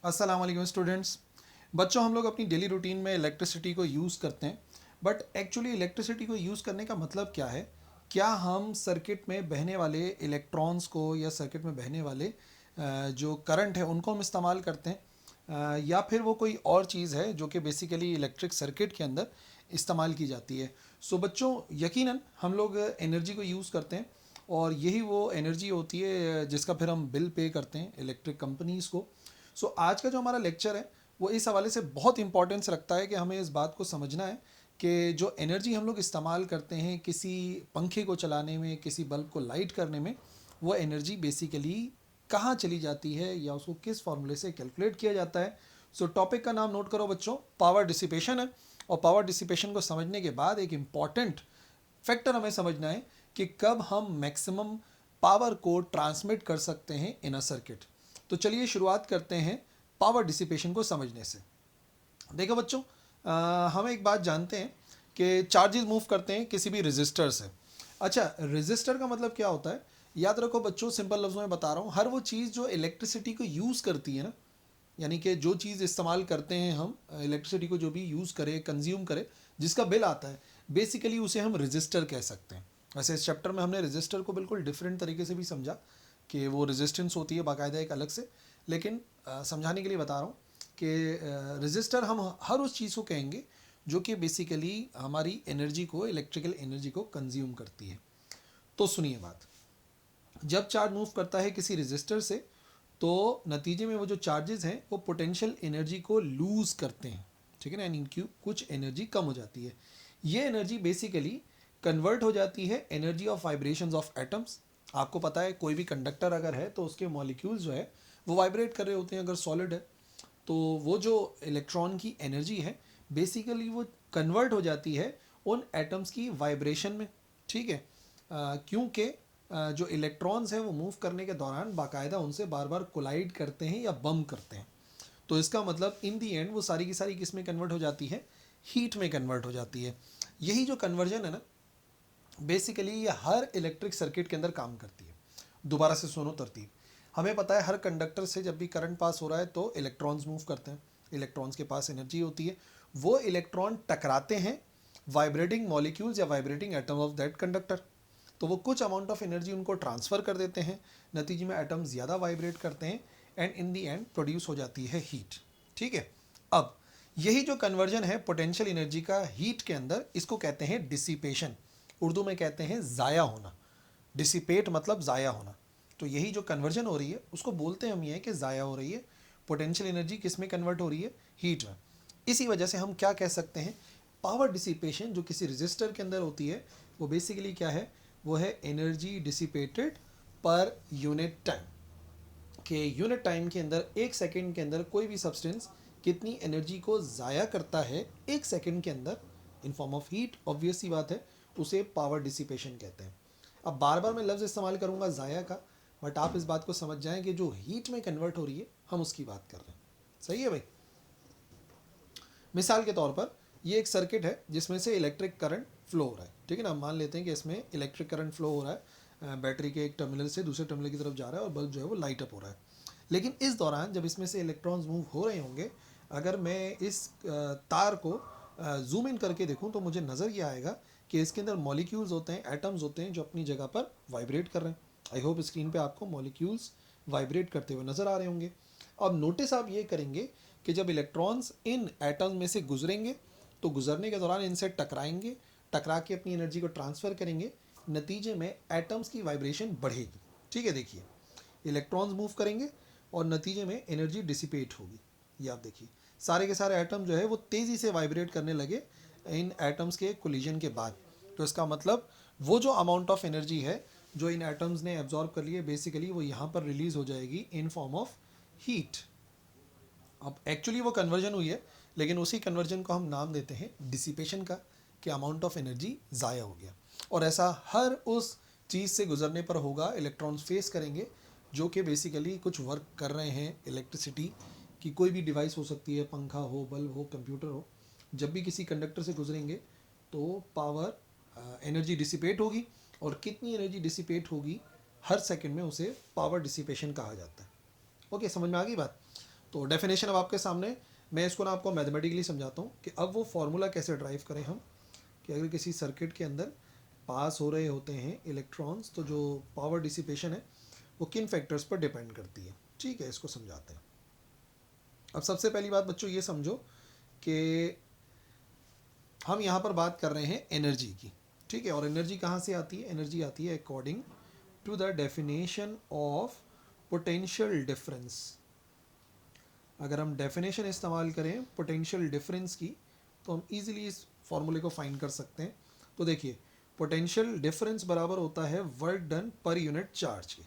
अस्सलाम वालेकुम स्टूडेंट्स। बच्चों, हम लोग अपनी डेली रूटीन में इलेक्ट्रिसिटी को यूज़ करते हैं, बट एक्चुअली इलेक्ट्रिसिटी को यूज़ करने का मतलब क्या है? क्या हम सर्किट में बहने वाले इलेक्ट्रॉन्स को या सर्किट में बहने वाले जो करंट है उनको हम इस्तेमाल करते हैं, या फिर वो कोई और चीज़ है जो कि बेसिकली इलेक्ट्रिक सर्किट के अंदर इस्तेमाल की जाती है। सो बच्चों, यकीनन हम लोग एनर्जी को यूज़ करते हैं और यही वो एनर्जी होती है जिसका फिर हम बिल पे करते हैं इलेक्ट्रिक कंपनीज़ को। सो आज का जो हमारा लेक्चर है वो इस हवाले से बहुत इंपॉर्टेंस रखता है कि हमें इस बात को समझना है कि जो एनर्जी हम लोग इस्तेमाल करते हैं किसी पंखे को चलाने में, किसी बल्ब को लाइट करने में, वो एनर्जी बेसिकली कहाँ चली जाती है या उसको किस फॉर्मूले से कैलकुलेट किया जाता है। सो टॉपिक का नाम नोट करो बच्चों, पावर डिसिपेशन है। और पावर डिसिपेशन को समझने के बाद एक इम्पॉर्टेंट फैक्टर हमें समझना है कि कब हम मैक्सिमम पावर को ट्रांसमिट कर सकते हैं इन अ सर्किट। तो चलिए शुरुआत करते हैं पावर डिसिपेशन को समझने से। देखो बच्चों, हम एक बात जानते हैं कि चार्जेस मूव करते हैं किसी भी रेजिस्टर से। अच्छा, रेजिस्टर का मतलब क्या होता है? याद रखो बच्चों, सिंपल लफ्ज़ों में बता रहा हूँ, हर वो चीज़ जो इलेक्ट्रिसिटी को यूज़ करती है ना, यानी कि जो चीज़ इस्तेमाल करते हैं हम, इलेक्ट्रिसिटी को जो भी यूज़ करें, कंज्यूम करें, जिसका बिल आता है, बेसिकली उसे हम रजिस्टर कह सकते हैं। वैसे इस चैप्टर में हमने रजिस्टर को बिल्कुल डिफरेंट तरीके से भी समझा कि वो रेजिस्टेंस होती है बाकायदा एक अलग से, लेकिन समझाने के लिए बता रहा हूँ कि रजिस्टर हम हर उस चीज़ को कहेंगे जो कि बेसिकली हमारी एनर्जी को, इलेक्ट्रिकल एनर्जी को कंज्यूम करती है। तो सुनिए बात, जब चार्ज मूव करता है किसी रजिस्टर से तो नतीजे में वो जो चार्जेस हैं वो पोटेंशियल एनर्जी को लूज़ करते हैं, ठीक है ना, यानी कि कुछ एनर्जी कम हो जाती है। ये एनर्जी बेसिकली कन्वर्ट हो जाती है energy of vibrations of atoms. आपको पता है कोई भी कंडक्टर अगर है तो उसके मॉलिक्यूल्स जो है वो वाइब्रेट कर रहे होते हैं अगर सॉलिड है, तो वो जो इलेक्ट्रॉन की एनर्जी है बेसिकली वो कन्वर्ट हो जाती है उन एटम्स की वाइब्रेशन में, ठीक है। क्योंकि जो इलेक्ट्रॉन्स हैं वो मूव करने के दौरान बाकायदा उनसे बार बार कोलाइड करते हैं या बम्प करते हैं। तो इसका मतलब इन दी एंड वो सारी की सारी किस में कन्वर्ट हो जाती है? हीट में कन्वर्ट हो जाती है। यही जो कन्वर्जन है ना, बेसिकली ये हर इलेक्ट्रिक सर्किट के अंदर काम करती है। दोबारा से सुनो तरतीब। हमें पता है हर कंडक्टर से जब भी करंट पास हो रहा है तो इलेक्ट्रॉन्स मूव करते हैं, इलेक्ट्रॉन्स के पास एनर्जी होती है, वो इलेक्ट्रॉन टकराते हैं वाइब्रेटिंग मॉलिक्यूल्स या vibrating atom of that conductor. तो वो कुछ अमाउंट ऑफ एनर्जी उनको ट्रांसफ़र कर देते हैं, नतीजे में एटम्स ज़्यादा वाइब्रेट करते हैं and in the and produce हो जाती है हीट, ठीक है। अब यही जो कन्वर्जन है पोटेंशियल एनर्जी का हीट के अंदर, इसको कहते हैं डिसिपेशन। उर्दू में कहते हैं ज़ाया होना। डिसिपेट मतलब ज़ाया होना। तो यही जो कन्वर्जन हो रही है उसको बोलते हैं हम ये कि ज़ाया हो रही है। पोटेंशियल एनर्जी किस में कन्वर्ट हो रही है? हीट में। इसी वजह से हम क्या कह सकते हैं, पावर डिसिपेशन जो किसी रजिस्टर के अंदर होती है वो बेसिकली क्या है? वो है एनर्जी डिसिपेटेड पर यूनिट टाइम। कि यूनिट टाइम के अंदर, एक सेकंड के अंदर कोई भी सब्सटेंस कितनी एनर्जी को ज़ाया करता है एक सेकंड के अंदर in form of heat, obvious सी बात है, उसे पावर डिसिपेशन कहते हैं। अब बार बार मैं लफ्ज़ इस्तेमाल करूँगा ज़ाया का, बट आप इस बात को समझ जाएं कि जो हीट में कन्वर्ट हो रही है हम उसकी बात कर रहे हैं। सही है भाई? मिसाल के तौर पर ये एक सर्किट है जिसमें से इलेक्ट्रिक करंट फ्लो हो रहा है, ठीक है ना। हम मान लेते हैं कि इसमें इलेक्ट्रिक करंट फ्लो हो रहा है, बैटरी के एक टर्मिनल से दूसरे टर्मिनल की तरफ जा रहा है और बल्ब जो है वो लाइट अप हो रहा है। लेकिन इस दौरान जब इसमें से इलेक्ट्रॉन्स मूव हो रहे होंगे, अगर मैं इस तार को जूम इन करके देखूं तो मुझे नज़र ये आएगा कि इसके अंदर मॉलिक्यूल्स होते हैं, एटम्स होते हैं जो अपनी जगह पर वाइब्रेट कर रहे हैं। आई होप स्क्रीन पे आपको मॉलिक्यूल्स वाइब्रेट करते हुए नज़र आ रहे होंगे। अब नोटिस आप ये करेंगे कि जब इलेक्ट्रॉन्स इन एटम्स में से गुजरेंगे तो गुजरने के दौरान इनसे टकराएंगे, टकरा के अपनी एनर्जी को ट्रांसफ़र करेंगे, नतीजे में एटम्स की वाइब्रेशन बढ़ेगी, ठीक है। देखिए, इलेक्ट्रॉन्स मूव करेंगे और नतीजे में एनर्जी डिसिपेट होगी। ये आप देखिए, सारे के सारे एटम जो है वो तेज़ी से वाइब्रेट करने लगे इन एटम्स के कोलिजन के बाद। तो इसका मतलब वो जो अमाउंट ऑफ एनर्जी है जो इन एटम्स ने एब्जॉर्ब कर ली है बेसिकली वो यहाँ पर रिलीज़ हो जाएगी इन फॉर्म ऑफ हीट। अब एक्चुअली वो कन्वर्जन हुई है, लेकिन उसी कन्वर्जन को हम नाम देते हैं डिसिपेशन का, कि अमाउंट ऑफ एनर्जी ज़ाया हो गया। और ऐसा हर उस चीज़ से गुजरने पर होगा, इलेक्ट्रॉन्स फेस करेंगे जो कि बेसिकली कुछ वर्क कर रहे हैं इलेक्ट्रिसिटी की। कोई भी डिवाइस हो सकती है, पंखा हो, बल्ब हो, कंप्यूटर हो, जब भी किसी कंडक्टर से गुजरेंगे तो पावर एनर्जी डिसिपेट होगी। और कितनी एनर्जी डिसिपेट होगी हर सेकंड में, उसे पावर डिसिपेशन कहा जाता है। ओके, समझ में आ गई बात? तो डेफिनेशन अब आपके सामने, मैं इसको ना आपको मैथमेटिकली समझाता हूँ कि अब वो फार्मूला कैसे ड्राइव करें हम, कि अगर किसी सर्किट के अंदर पास हो रहे होते हैं इलेक्ट्रॉन्स, तो जो पावर डिसिपेशन है वो किन फैक्टर्स पर डिपेंड करती है। ठीक है, इसको समझाते हैं। अब सबसे पहली बात बच्चों ये समझो कि हम यहाँ पर बात कर रहे हैं एनर्जी की। ठीक है, और एनर्जी कहाँ से आती है? एनर्जी आती है according to the definition of potential difference. अगर हम डेफिनेशन इस्तेमाल करें पोटेंशियल डिफरेंस की, तो हम इजीली इस फॉर्मूले को फाइंड कर सकते हैं। तो देखिए, पोटेंशियल डिफरेंस बराबर होता है work done per unit charge के।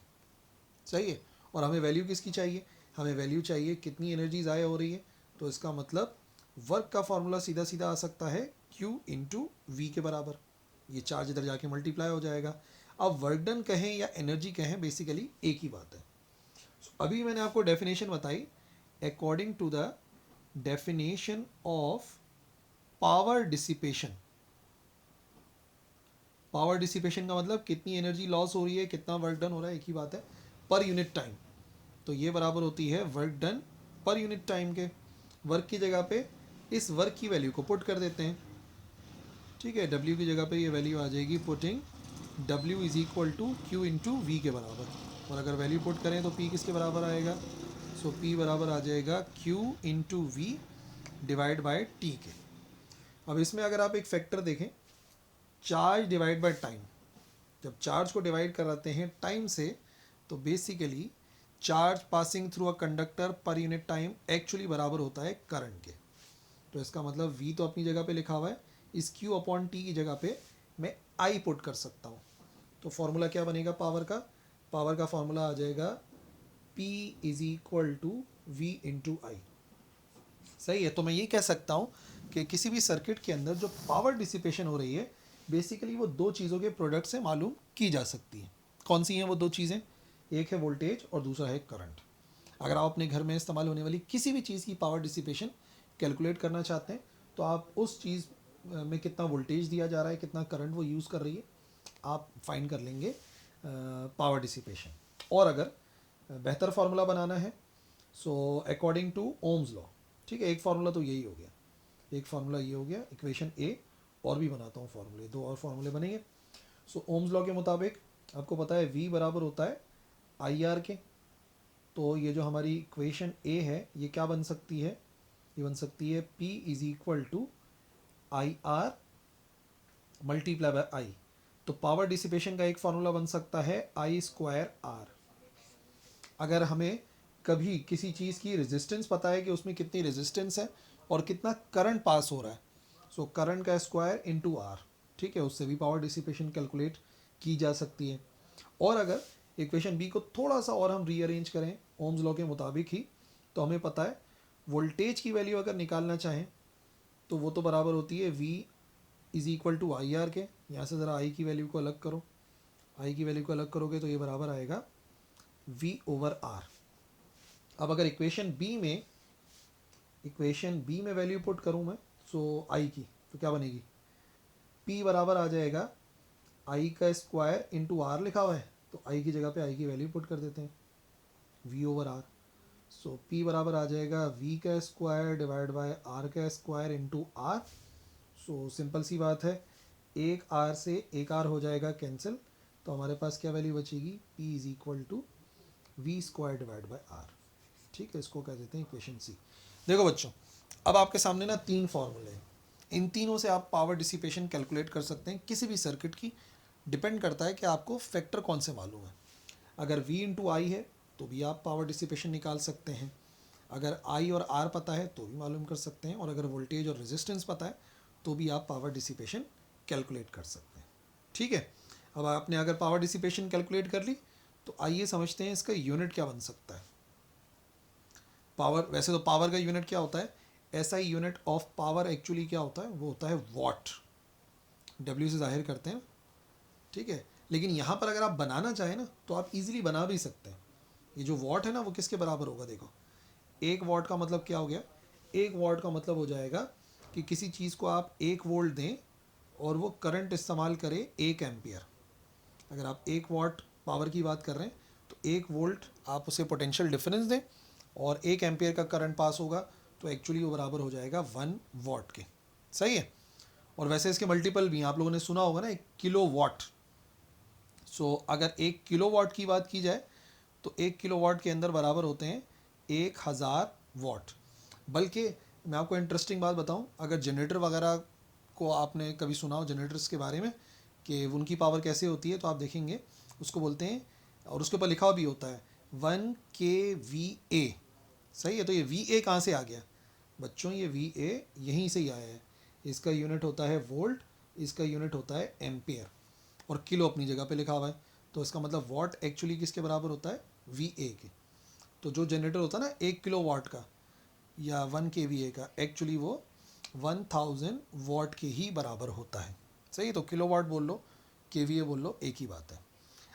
सही है, और हमें वैल्यू किसकी चाहिए? हमें वैल्यू चाहिए कितनी एनर्जी ज़ाया हो रही है। तो इसका मतलब वर्क का फॉर्मूला सीधा सीधा आ सकता है Q इंटू वी के बराबर। ये चार्ज इधर जाके मल्टीप्लाई हो जाएगा। अब वर्क डन कहें या एनर्जी कहें, बेसिकली एक ही बात है। अभी मैंने आपको डेफिनेशन बताई, according to the definition of power dissipation. Power dissipation का मतलब कितनी एनर्जी लॉस हो रही है, कितना वर्क डन हो रहा है, एक ही बात है, पर यूनिट टाइम। तो ये बराबर होती है वर्क डन पर यूनिट टाइम के। वर्क की जगह पे इस वर्क की वैल्यू को पुट कर देते हैं। ठीक है, W की जगह पे ये वैल्यू आ जाएगी, putting W is equal to Q into V के बराबर। और अगर वैल्यू पुट करें तो P किसके बराबर आएगा? सो P बराबर आ जाएगा Q into V divide by T के। अब इसमें अगर आप एक फैक्टर देखें, चार्ज डिवाइड बाय टाइम, जब चार्ज को डिवाइड कराते हैं टाइम से, तो basically charge passing through a conductor per unit time actually बराबर होता है करंट के। तो इसका मतलब V तो अपनी जगह पे लिखा हुआ है, इस Q अपॉन टी की जगह पे मैं I पुट कर सकता हूँ। तो फॉर्मूला क्या बनेगा पावर का? पावर का फॉर्मूला आ जाएगा P is equal to V into I. सही है, तो मैं ये कह सकता हूँ कि किसी भी सर्किट के अंदर जो पावर डिसिपेशन हो रही है, बेसिकली वो दो चीज़ों के प्रोडक्ट से मालूम की जा सकती है। कौन सी हैं वो दो चीज़ें? एक है वोल्टेज और दूसरा है करंट। अगर आप अपने घर में इस्तेमाल होने वाली किसी भी चीज़ की पावर डिसिपेशन कैलकुलेट करना चाहते हैं, तो आप उस चीज़ में कितना वोल्टेज दिया जा रहा है, कितना करंट वो यूज़ कर रही है, आप फाइंड कर लेंगे पावर डिसिपेशन। और अगर बेहतर फार्मूला बनाना है, so according to Ohm's law. ठीक है, एक फार्मूला तो यही हो गया, एक फार्मूला ये हो गया इक्वेशन ए, और भी बनाता हूँ फार्मूले, दो और फार्मूले बनेंगे। सो ओम्स लॉ के मुताबिक आपको पता है V बराबर होता है IR के। तो ये जो हमारी इक्वेशन ए है, ये क्या बन सकती है? ये बन सकती है P is equal to IR multiply by I. तो पावर डिसिपेशन का एक फार्मूला बन सकता है I स्क्वायर R। अगर हमें कभी किसी चीज़ की रेजिस्टेंस पता है कि उसमें कितनी रेजिस्टेंस है और कितना करंट पास हो रहा है, सो करंट का स्क्वायर इंटू आर। ठीक है, उससे भी पावर डिसिपेशन कैलकुलेट की जा सकती है। और अगर इक्वेशन बी को थोड़ा सा और हम रीअरेंज करें ओम्स लॉ के मुताबिक ही, तो हमें पता है वोल्टेज की वैल्यू अगर निकालना चाहें, तो वो तो बराबर होती है V is equal to I R के। यहाँ से ज़रा आई की वैल्यू को अलग करो, आई की वैल्यू को अलग करोगे तो ये बराबर आएगा V ओवर आर। अब अगर इक्वेशन बी में वैल्यू पुट करूँ मैं, सो आई की, तो क्या बनेगी? P बराबर आ जाएगा आई का स्क्वायर इंटू आर लिखा हुआ है, तो आई की जगह पे आई की वैल्यू पुट कर देते हैं, V over R. So P बराबर आ जाएगा V का स्क्वायर डिवाइड बाय आर का square into R. So simple सी बात है, एक आर से एक आर हो जाएगा कैंसिल, तो हमारे पास क्या वैल्यू बचेगी? P is equal to V square divide by R. ठीक है, इसको कह देते हैं इक्वेशन सी। देखो बच्चों, अब आपके सामने ना तीन फार्मूले हैं, इन तीनों से आप पावर डिसिपेशन कैलकुलेट कर सकते हैं किसी भी सर्किट की। डिपेंड करता है कि आपको फैक्टर कौन से मालूम है। अगर V इंटू आई है तो भी आप पावर डिसिपेशन निकाल सकते हैं, अगर I और R पता है तो भी मालूम कर सकते हैं, और अगर वोल्टेज और रेजिस्टेंस पता है तो भी आप पावर डिसिपेशन कैलकुलेट कर सकते हैं। ठीक है, अब आपने अगर पावर डिसिपेशन कैलकुलेट कर ली, तो आइए समझते हैं इसका यूनिट क्या बन सकता है। पावर, वैसे तो पावर का यूनिट क्या होता है? SI unit of power actually क्या होता है? वो होता है वॉट, W से जाहिर करते हैं। ठीक है, लेकिन यहाँ पर अगर आप बनाना चाहें ना, तो आप इजीली बना भी सकते हैं। ये जो वॉट है ना, वो किसके बराबर होगा? देखो, एक वॉट का मतलब क्या हो गया? एक वॉट का मतलब हो जाएगा कि किसी चीज़ को आप 1 वोल्ट दें और वो करंट इस्तेमाल करे 1 एम्पियर। अगर आप 1 वॉट पावर की बात कर रहे हैं, तो 1 वोल्ट आप उसे पोटेंशियल डिफरेंस दें और 1 एम्पियर का करंट पास होगा तो एक्चुअली वो बराबर हो जाएगा 1 वॉट के। सही है। और वैसे इसके मल्टीपल भी हैं, आप लोगों ने सुना होगा ना 1 किलो वाट। सो अगर 1 किलो वाट की बात की जाए तो 1 किलो वाट के अंदर बराबर होते हैं 1000 वॉट। बल्कि मैं आपको इंटरेस्टिंग बात बताऊं, अगर जनरेटर वगैरह को आपने कभी सुना हो जनरेटर्स के बारे में कि उनकी पावर कैसे होती है, तो आप देखेंगे उसको बोलते हैं, और उसके ऊपर लिखा भी होता है 1 kVA। सही है। तो ये VA कहाँ से आ गया बच्चों? ये VA यहीं से ही आया है। इसका यूनिट होता है वोल्ट, इसका यूनिट होता है एम्पियर, और किलो अपनी जगह पे लिखा हुआ है। तो इसका मतलब वॉट एक्चुअली किसके बराबर होता है? VA के। तो जो जनरेटर होता है ना 1 किलो वाट का या 1 kVA का, एक्चुअली वो 1000 वॉट के ही बराबर होता है। सही है। तो किलोवाट बोल लो, KVA बोल लो, एक ही बात है।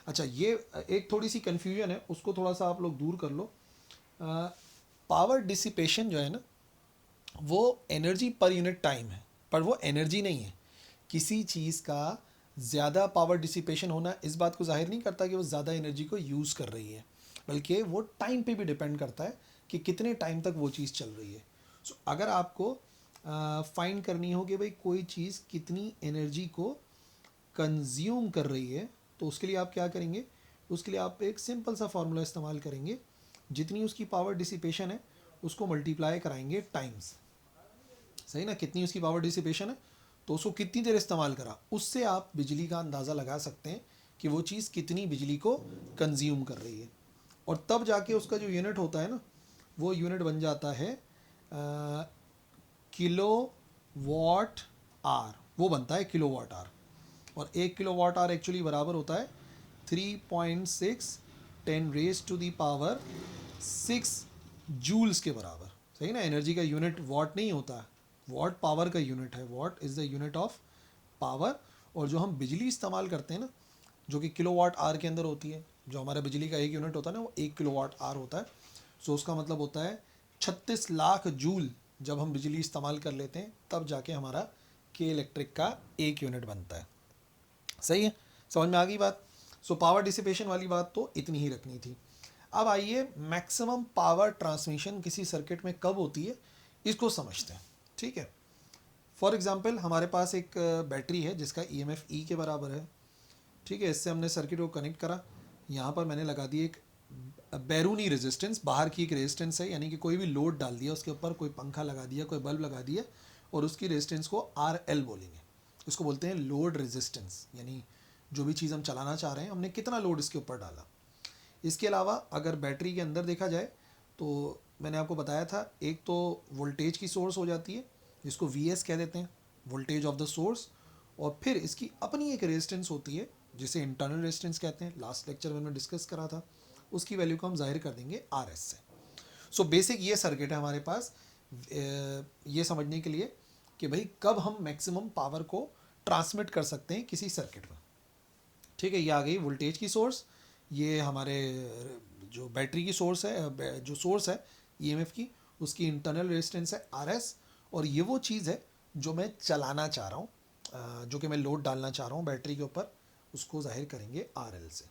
अच्छा, ये एक थोड़ी सी कन्फ्यूजन है, उसको थोड़ा सा आप लोग दूर कर लो। पावर डिसिपेशन जो है ना, वो एनर्जी पर यूनिट टाइम है, पर वो एनर्जी नहीं है। किसी चीज़ का ज़्यादा पावर डिसिपेशन होना इस बात को जाहिर नहीं करता कि वो ज़्यादा एनर्जी को यूज़ कर रही है, बल्कि वो टाइम पे भी डिपेंड करता है कि कितने टाइम तक वो चीज़ चल रही है। सो अगर आपको फाइंड करनी हो कि भाई कोई चीज़ कितनी एनर्जी को कंज्यूम कर रही है, तो उसके लिए आप क्या करेंगे? उसके लिए आप एक सिंपल सा फार्मूला इस्तेमाल करेंगे, जितनी उसकी पावर डिसिपेशन है उसको मल्टीप्लाई कराएंगे टाइम्स। सही ना? कितनी उसकी पावर डिसिपेशन है तो उसको कितनी देर इस्तेमाल करा, उससे आप बिजली का अंदाज़ा लगा सकते हैं कि वो चीज़ कितनी बिजली को कंज्यूम कर रही है। और तब जाके उसका जो यूनिट होता है ना, वो यूनिट बन जाता है किलो वाट आर, वो बनता है किलो वाट आर। और 1 किलो वाट आर एक्चुअली बराबर होता है 3.6 10⁻⁶ जूल्स के बराबर। सही ना? एनर्जी का यूनिट वॉट नहीं होता है, वॉट पावर का यूनिट है। What is the unit of power. और जो हम बिजली इस्तेमाल करते हैं ना, जो कि किलो वाट आर के अंदर होती है, जो हमारा बिजली का एक यूनिट होता है ना, वो 1 किलो वाट आर होता है। सो उसका मतलब होता है 36 लाख जूल जब हम बिजली इस्तेमाल कर लेते हैं, तब जाके हमारा के इलेक्ट्रिक का एक यूनिट बनता है। सही है। समझ में आ गई बात? सो पावर डिसिपेशन वाली बात तो इतनी ही रखनी थी। अब आइए मैक्सिमम पावर ट्रांसमिशन किसी सर्किट में कब होती है, इसको समझते हैं। ठीक है। फॉर एग्जांपल हमारे पास एक बैटरी है जिसका EMF E के बराबर है। ठीक है। इससे हमने सर्किट को कनेक्ट करा। यहाँ पर मैंने लगा दी एक बैरूनी रेजिस्टेंस, बाहर की एक रेजिस्टेंस है, यानी कि कोई भी लोड डाल दिया उसके ऊपर, कोई पंखा लगा दिया, कोई बल्ब लगा दिया, और उसकी रेजिस्टेंस को RL बोलेंगे। इसको बोलते हैं लोड रेजिस्टेंस, यानी जो भी चीज़ हम चलाना चाह रहे हैं हमने कितना लोड इसके ऊपर डाला। इसके अलावा अगर बैटरी के अंदर देखा जाए तो मैंने आपको बताया था, एक तो वोल्टेज की सोर्स हो जाती है जिसको VS कह देते हैं, वोल्टेज ऑफ द सोर्स। और फिर इसकी अपनी एक रेजिस्टेंस होती है जिसे इंटरनल रेजिस्टेंस कहते हैं। लास्ट लेक्चर में मैंने डिस्कस करा था। उसकी वैल्यू को हम जाहिर कर देंगे RS से। सो बेसिक ये सर्किट है हमारे पास ये समझने के लिए कि भाई कब हम मैक्सिमम पावर को ट्रांसमिट कर सकते हैं किसी सर्किट में। ठीक है। ये आ गई वोल्टेज की सोर्स, ये हमारे जो बैटरी की सोर्स है, जो सोर्स है EMF की, उसकी इंटरनल रेजिस्टेंस है RS। और ये वो चीज़ है जो मैं चलाना चाह रहा हूँ, जो कि मैं लोड डालना चाह रहा हूँ बैटरी के ऊपर, उसको जाहिर करेंगे RL से।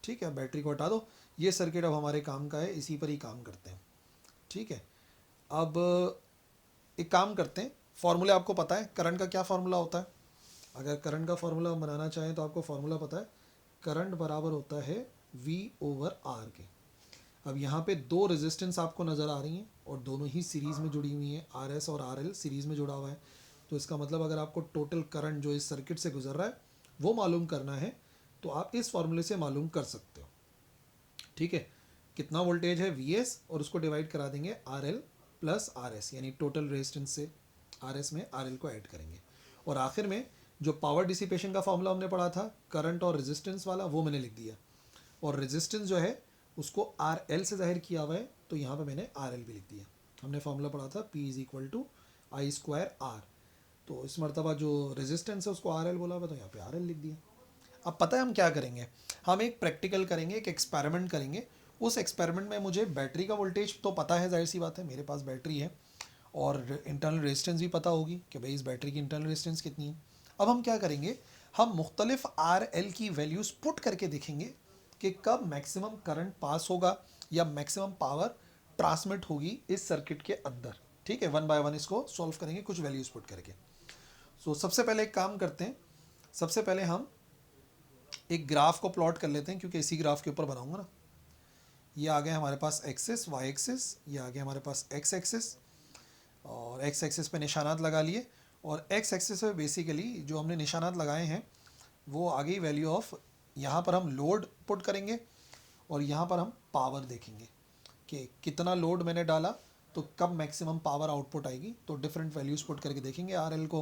ठीक है। बैटरी को हटा दो, ये सर्किट अब हमारे काम का है, इसी पर ही काम करते हैं। ठीक है। अब एक काम करते हैं, फॉर्मूले आपको पता है करंट का क्या फार्मूला होता है? अगर करंट का फार्मूला बनाना चाहें तो आपको फार्मूला पता है, करंट बराबर होता है V/R के। अब यहाँ पे दो रेजिस्टेंस आपको नज़र आ रही हैं और दोनों ही सीरीज़ में जुड़ी हुई हैं, RS और RL सीरीज़ में जुड़ा हुआ है। तो इसका मतलब अगर आपको टोटल करंट जो इस सर्किट से गुजर रहा है वो मालूम करना है तो आप इस फार्मूले से मालूम कर सकते हो। ठीक है। कितना वोल्टेज है VS, और उसको डिवाइड करा देंगे RL प्लस RS, यानी टोटल रेजिस्टेंस से RS में RL को ऐड करेंगे। और आखिर में जो पावर डिसिपेशन का फॉर्मूला हमने पढ़ा था करंट और रेजिस्टेंस वाला, वो मैंने लिख दिया। और रेजिस्टेंस जो है उसको RL से जाहिर किया हुआ है, तो यहाँ पे मैंने RL भी लिख दिया। हमने फार्मूला पढ़ा था P=I²R। तो इस मरतबा जो रेजिस्टेंस है उसको RL बोला हुआ, तो यहाँ पे RL लिख दिया। अब पता है हम क्या करेंगे? हम एक प्रैक्टिकल करेंगे, एक एक्सपेरिमेंट करेंगे। उस एक्सपेरिमेंट में मुझे बैटरी का वोल्टेज तो पता है, जाहिर सी बात है, मेरे पास बैटरी है, और इंटरनल रेजिस्टेंस भी पता होगी कि भाई इस बैटरी की इंटरनल रेजिस्टेंस कितनी है। अब हम क्या करेंगे, हम मुख्तलिफ RL की वैल्यूज़ पुट करके देखेंगे कि कब मैक्सिमम करंट पास होगा या मैक्सिमम पावर ट्रांसमिट होगी इस सर्किट के अंदर। ठीक है, वन बाय वन इसको सॉल्व करेंगे कुछ वैल्यूज पुट करके। सो सबसे पहले एक काम करते हैं, सबसे पहले हम एक ग्राफ को प्लॉट कर लेते हैं, क्योंकि इसी ग्राफ के ऊपर बनाऊंगा ना। ये आ गया हमारे पास एक्सिस, वाई एक्सिस, ये आ गया हमारे पास एक्स एक्सिस, और एक्स एक्सिस पे निशानात लगा लिए, और एक्स एक्सिस पे बेसिकली जो हमने निशानात लगाए हैं वो आ गई वैल्यू ऑफ, यहाँ पर हम लोड पुट करेंगे और यहाँ पर हम पावर देखेंगे कि कितना लोड मैंने डाला तो कब मैक्सिमम पावर आउटपुट आएगी। तो डिफरेंट वैल्यूज़ पुट करके देखेंगे, आर एल को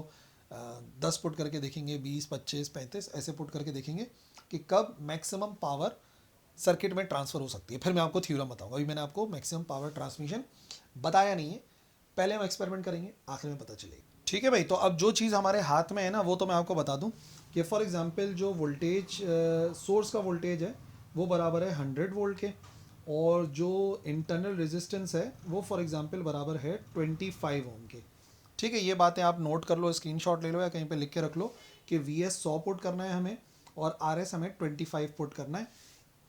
10 पुट करके देखेंगे, 20, 25, 35 ऐसे पुट करके देखेंगे कि कब मैक्सिमम पावर सर्किट में ट्रांसफ़र हो सकती है। फिर मैं आपको थ्योरम बताऊंगा, अभी मैंने आपको मैक्सिमम पावर ट्रांसमिशन बताया नहीं है, पहले हम एक्सपेरिमेंट करेंगे, आखिर में पता चलेगी। ठीक है भाई, तो अब जो चीज़ हमारे हाथ में है ना वो तो मैं आपको बता दूं कि फॉर एग्जांपल जो वोल्टेज सोर्स का वोल्टेज है वो बराबर है 100 वोल्ट के, और जो इंटरनल रेजिस्टेंस है वो फॉर एग्जांपल बराबर है 25 ओम के। ठीक है, ये बातें आप नोट कर लो, स्क्रीनशॉट ले लो या कहीं पे लिख के रख लो कि वी एस 100 पुट करना है हमें और आर एस हमें 25 पुट करना है,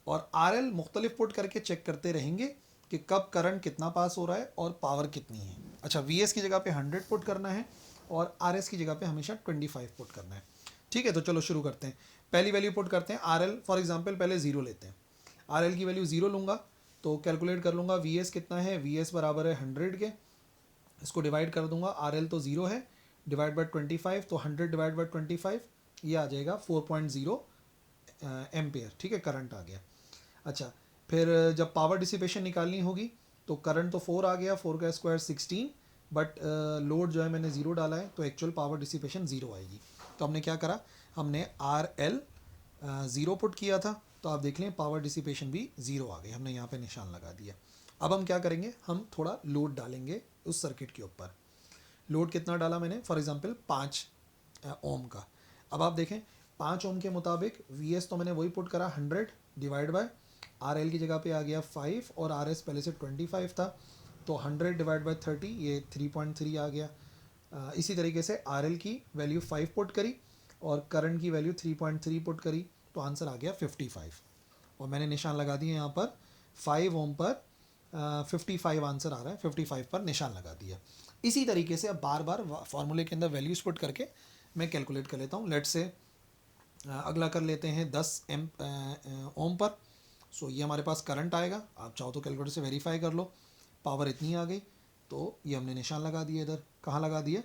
और आर एल मुख्तलिफ पुट करके चेक करते रहेंगे कि कब करंट कितना पास हो रहा है और पावर कितनी है। अच्छा, वी एस की जगह पे 100 पुट करना है और आर एस की जगह पे हमेशा 25 पुट करना है। ठीक है, तो चलो शुरू करते हैं। पहली वैल्यू पुट करते हैं आर एल, फॉर एग्जाम्पल पहले ज़ीरो लेते हैं, आर एल की वैल्यू ज़ीरो लूँगा तो कैलकुलेट कर लूँगा वी एस कितना है, वी एस बराबर है 100 के, इसको डिवाइड कर दूंगा, आर एल तो ज़ीरो है, डिवाइड बाई 25, तो 100 डिवाइड बाई 25 ये आ जाएगा 4.0 एम्पेयर। ठीक है, करंट आ गया। अच्छा, फिर जब पावर डिसिपेशन निकालनी होगी तो करंट तो 4 आ गया, 4 का स्क्वायर 16, बट लोड जो है मैंने ज़ीरो डाला है तो एक्चुअल पावर डिसिपेशन ज़ीरो आएगी। तो हमने क्या करा, हमने आर एल ज़ीरो पुट किया था, तो आप देख लें पावर डिसिपेशन भी ज़ीरो आ गई, हमने यहाँ पे निशान लगा दिया। अब हम क्या करेंगे, हम थोड़ा लोड डालेंगे उस सर्किट के ऊपर। लोड कितना डाला मैंने, फॉर एग्जांपल 5 ओम का। अब आप देखें 5 ओम के मुताबिक वी एस तो मैंने वही पुट करा 100 डिवाइड बाय आर एल की जगह पे आ गया 5 और आर एस पहले से 25 था, तो 100 डिवाइड बाय 30 ये 3.3 आ गया। इसी तरीके से आर एल की वैल्यू 5 पुट करी और करंट की वैल्यू 3.3 पुट करी, तो आंसर आ गया 55, और मैंने निशान लगा दिए यहाँ पर 5 ओम पर 55 आंसर आ रहा है, 55 पर निशान लगा दिया। इसी तरीके से अब बार बार फार्मूले के अंदर वैल्यूज पुट करके मैं कैलकुलेट कर लेता हूँ। लेट से अगला कर लेते हैं 10 ओम पर। सो ये हमारे पास करंट आएगा, आप चाहो तो कैलकुलेटर से वेरीफाई कर लो, पावर इतनी आ गई, तो ये हमने निशान लगा दिया, इधर कहाँ लगा दिया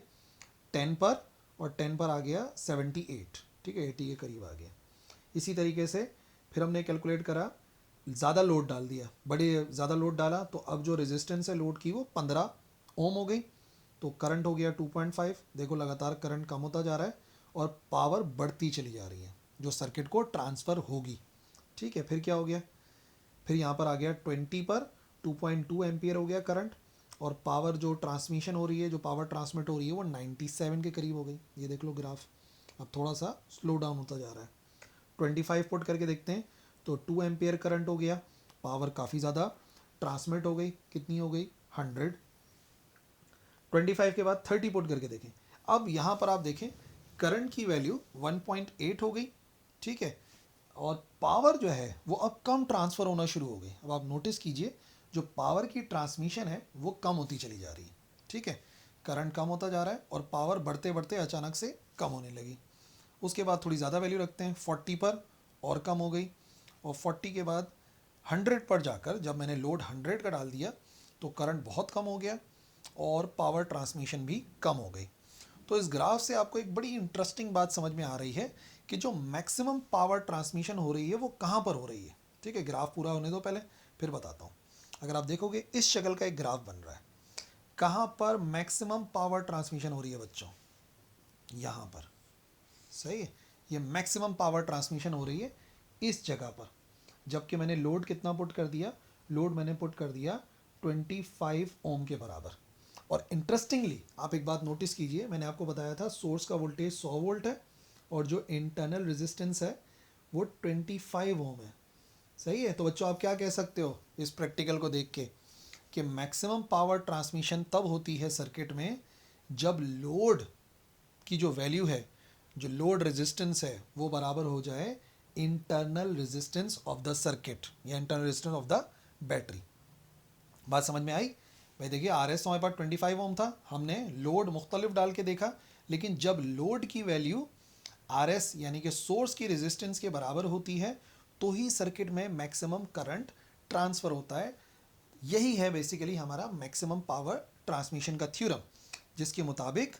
10 पर, और 10 पर आ गया 78। ठीक है, 80 के करीब आ गया। इसी तरीके से फिर हमने कैलकुलेट करा, ज़्यादा लोड डाल दिया, बड़े ज़्यादा लोड डाला, तो अब जो रेजिस्टेंस है लोड की वो 15 ओम हो गई, तो करंट हो गया 2.5। देखो लगातार करंट कम होता जा रहा है और पावर बढ़ती चली जा रही है जो सर्किट को ट्रांसफ़र होगी। ठीक है, फिर क्या हो गया, फिर यहाँ पर आ गया 20 पर 2.2 एम्पियर हो गया करंट, और पावर जो ट्रांसमिशन हो रही है, जो पावर ट्रांसमिट हो रही है वो 97 के करीब हो गई। ये देख लो ग्राफ अब थोड़ा सा स्लो डाउन होता जा रहा है। 25 पुट करके देखते हैं तो 2 एम्पियर करंट हो गया, पावर काफ़ी ज़्यादा ट्रांसमिट हो गई, कितनी हो गई 100। 25 के बाद 30 पुट करके देखें, अब यहाँ पर आप देखें करंट की वैल्यू 1.8 हो गई। ठीक है, और पावर जो है वो अब कम ट्रांसफ़र होना शुरू हो गई। अब आप नोटिस कीजिए जो पावर की ट्रांसमिशन है वो कम होती चली जा रही है। ठीक है, करंट कम होता जा रहा है और पावर बढ़ते बढ़ते अचानक से कम होने लगी। उसके बाद थोड़ी ज़्यादा वैल्यू रखते हैं 40 पर, और कम हो गई, और 40 के बाद 100 पर जाकर जब मैंने लोड 100 का डाल दिया तो करंट बहुत कम हो गया और पावर ट्रांसमिशन भी कम हो गई। तो इस ग्राफ से आपको एक बड़ी इंटरेस्टिंग बात समझ में आ रही है कि जो मैक्सिमम पावर ट्रांसमिशन हो रही है वो कहाँ पर हो रही है। ठीक है, ग्राफ पूरा होने दो पहले, फिर बताता हूँ। अगर आप देखोगे इस शक्ल का एक ग्राफ बन रहा है, कहाँ पर मैक्सिमम पावर ट्रांसमिशन हो रही है बच्चों, यहाँ पर। सही है, ये मैक्सिमम पावर ट्रांसमिशन हो रही है इस जगह पर, जबकि मैंने लोड कितना पुट कर दिया, लोड मैंने पुट कर दिया 25 ओम के बराबर। और इंटरेस्टिंगली आप एक बात नोटिस कीजिए, मैंने आपको बताया था सोर्स का वोल्टेज 100 वोल्ट है और जो इंटरनल रेजिस्टेंस है वो 25 ओम है। सही है, तो बच्चों आप क्या कह सकते हो इस प्रैक्टिकल को देख के कि मैक्सिमम पावर ट्रांसमिशन तब होती है सर्किट में जब लोड की जो वैल्यू है, जो लोड रेजिस्टेंस है वो बराबर हो जाए internal resistance of the circuit या internal resistance of the battery. बात समझ में आई भाई? देखिए आर एस हमारे पास 25 ओम था, हमने लोड मुख्तलिफ डाल के देखा, लेकिन जब लोड की वैल्यू आर एस यानी कि सोर्स की रेजिस्टेंस के बराबर होती है तो ही सर्किट में मैक्सिमम करंट ट्रांसफ़र होता है। यही है बेसिकली हमारा मैक्सिमम पावर ट्रांसमिशन का थ्योरम, जिसके मुताबिक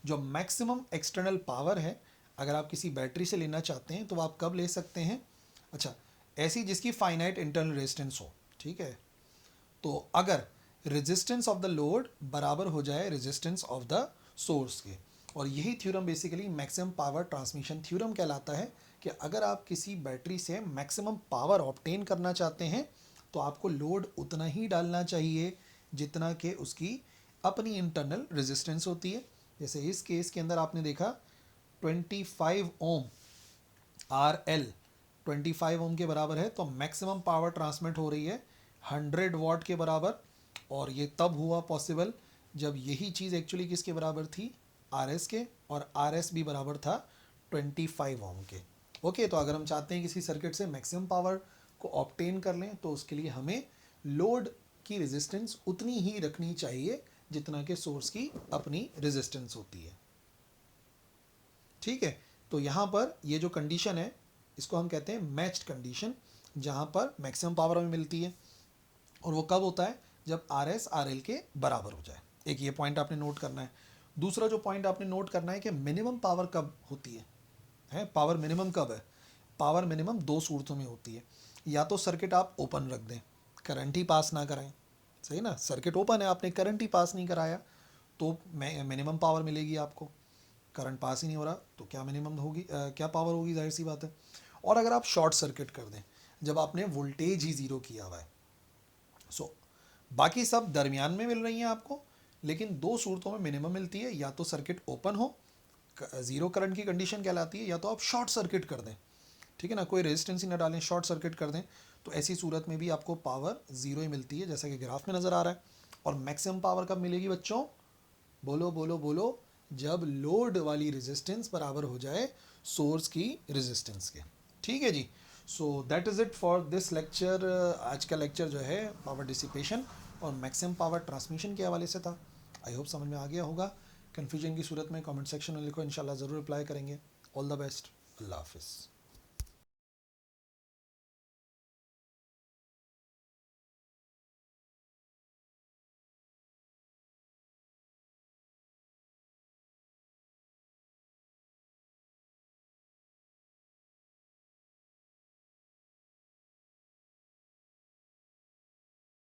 जो मैक्सिमम एक्सटर्नल पावर है अगर आप किसी बैटरी से लेना चाहते हैं तो आप कब ले सकते हैं? अच्छा, ऐसी जिसकी फाइनाइट इंटरनल रेजिस्टेंस हो, ठीक है। तो अगर रेजिस्टेंस ऑफ द लोड बराबर हो जाए रेजिस्टेंस ऑफ द सोर्स के, और यही theorem basically maximum power transmission theorem कहलाता है कि अगर आप किसी बैटरी से मैक्सिमम पावर ऑब्टेन करना चाहते हैं तो आपको लोड उतना ही डालना चाहिए जितना कि उसकी अपनी इंटरनल रेजिस्टेंस होती है। जैसे इस केस के अंदर आपने देखा 25 ओम आर एल 25 ओम के बराबर है, तो मैक्सिमम पावर ट्रांसमिट हो रही है 100 वॉट के बराबर। और ये तब हुआ पॉसिबल जब यही चीज़ एक्चुअली किसके बराबर थी? आर एस के, और आर एस भी बराबर था 25 ओम के। ओके, तो अगर हम चाहते हैं किसी सर्किट से मैक्सिमम पावर को ऑब्टेन कर लें तो उसके लिए हमें लोड की रेजिस्टेंस उतनी ही रखनी चाहिए जितना कि सोर्स की अपनी रेजिस्टेंस होती है। ठीक है, तो यहाँ पर ये जो कंडीशन है इसको हम कहते हैं मैच्ड कंडीशन, जहाँ पर मैक्सिमम पावर हमें मिलती है, और वो कब होता है? जब आर एस आर एल के बराबर हो जाए। एक ये पॉइंट आपने नोट करना है। दूसरा जो पॉइंट आपने नोट करना है कि मिनिमम पावर कब होती है? पावर मिनिमम कब है? पावर मिनिमम दो सूरतों में होती है। या तो सर्किट आप ओपन रख दें, करंट ही पास ना कराएं, सही ना, सर्किट ओपन है, आपने करंट ही पास नहीं कराया तो मिनिमम पावर मिलेगी आपको। करंट पास ही नहीं हो रहा तो क्या मिनिमम होगी, क्या पावर होगी? जाहिर सी बात है। और अगर आप शॉर्ट सर्किट कर दें जब आपने वोल्टेज ही ज़ीरो किया हुआ है, सो बाकी सब दरमियान में मिल रही हैं आपको, लेकिन दो सूरतों में मिनिमम मिलती है। या तो सर्किट ओपन हो, ज़ीरो करंट की कंडीशन कहलाती है, या तो आप शॉर्ट सर्किट कर दें, ठीक है ना, कोई रेजिस्टेंस ही ना डालें, शॉर्ट सर्किट कर दें, तो ऐसी सूरत में भी आपको पावर ज़ीरो ही मिलती है, जैसा कि ग्राफ में नज़र आ रहा है। और मैक्सिमम पावर कब मिलेगी बच्चों? बोलो बोलो बोलो, जब लोड वाली रेजिस्टेंस बराबर हो जाए सोर्स की रेजिस्टेंस के। ठीक है जी, so that is it for this lecture. आज का लेक्चर जो है पावर डिसिपेशन और मैक्सिमम पावर ट्रांसमिशन के हवाले से था। आई होप समझ में आ गया होगा। कन्फ्यूजन की सूरत में कमेंट सेक्शन में लिखो, इंशाल्लाह ज़रूर रिप्लाई करेंगे। ऑल द बेस्ट, अल्लाह हाफिज़।